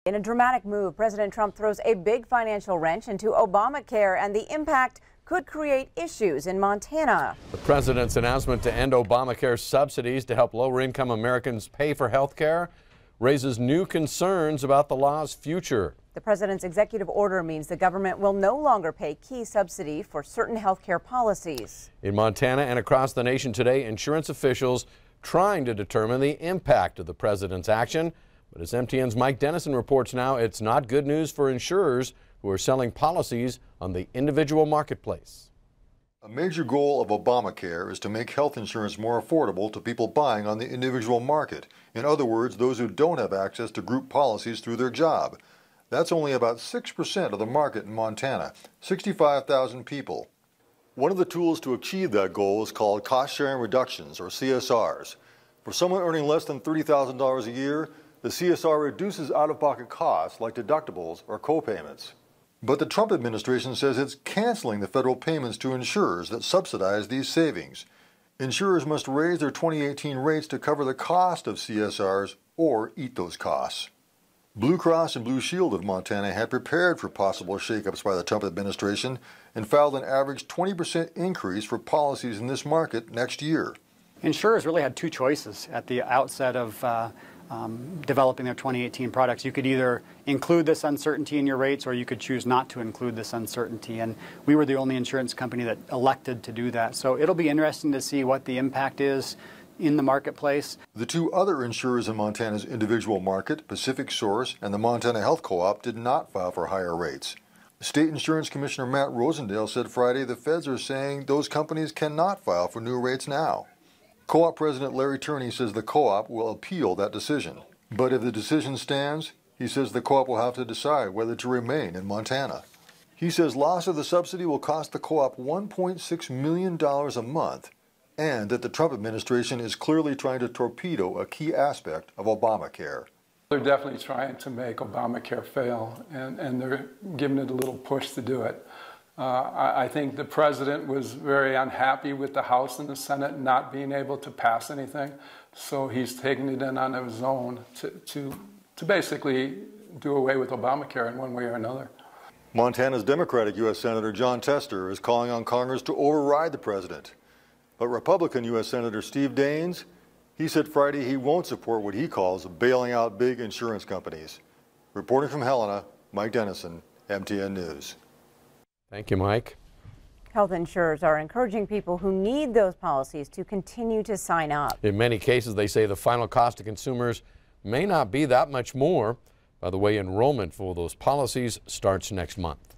In a dramatic move, President Trump throws a big financial wrench into Obamacare, and the impact could create issues in Montana. The president's announcement to end Obamacare subsidies to help lower-income Americans pay for health care raises new concerns about the law's future. The president's executive order means the government will no longer pay key subsidy for certain health care policies. In Montana and across the nation today, insurance officials trying to determine the impact of the president's action. But as MTN's Mike Dennison reports now, it's not good news for insurers who are selling policies on the individual marketplace. A major goal of Obamacare is to make health insurance more affordable to people buying on the individual market. In other words, those who don't have access to group policies through their job. That's only about 6% of the market in Montana, 65,000 people. One of the tools to achieve that goal is called cost-sharing reductions, or CSRs. For someone earning less than $30,000 a year, the CSR reduces out-of-pocket costs like deductibles or co-payments. But the Trump administration says it's canceling the federal payments to insurers that subsidize these savings. Insurers must raise their 2018 rates to cover the cost of CSRs or eat those costs. Blue Cross and Blue Shield of Montana had prepared for possible shakeups by the Trump administration and filed an average 20% increase for policies in this market next year. Insurers really had two choices at the outset of developing their 2018 products. You could either include this uncertainty in your rates, or you could choose not to include this uncertainty. And we were the only insurance company that elected to do that. So it'll be interesting to see what the impact is in the marketplace. The two other insurers in Montana's individual market, Pacific Source and the Montana Health Co-op, did not file for higher rates. State Insurance Commissioner Matt Rosendale said Friday the feds are saying those companies cannot file for new rates now. Co-op President Larry Turney says the co-op will appeal that decision. But if the decision stands, he says the co-op will have to decide whether to remain in Montana. He says loss of the subsidy will cost the co-op $1.6 million a month, and that the Trump administration is clearly trying to torpedo a key aspect of Obamacare. They're definitely trying to make Obamacare fail, and they're giving it a little push to do it. I think the president was very unhappy with the House and the Senate not being able to pass anything, so he's taking it in on his own to basically do away with Obamacare in one way or another. Montana's Democratic U.S. Senator John Tester is calling on Congress to override the president. But Republican U.S. Senator Steve Daines, he said Friday he won't support what he calls bailing out big insurance companies. Reporting from Helena, Mike Dennison, MTN News. Thank you, Mike. Health insurers are encouraging people who need those policies to continue to sign up. In many cases, they say the final cost to consumers may not be that much more. By the way, enrollment for those policies starts next month.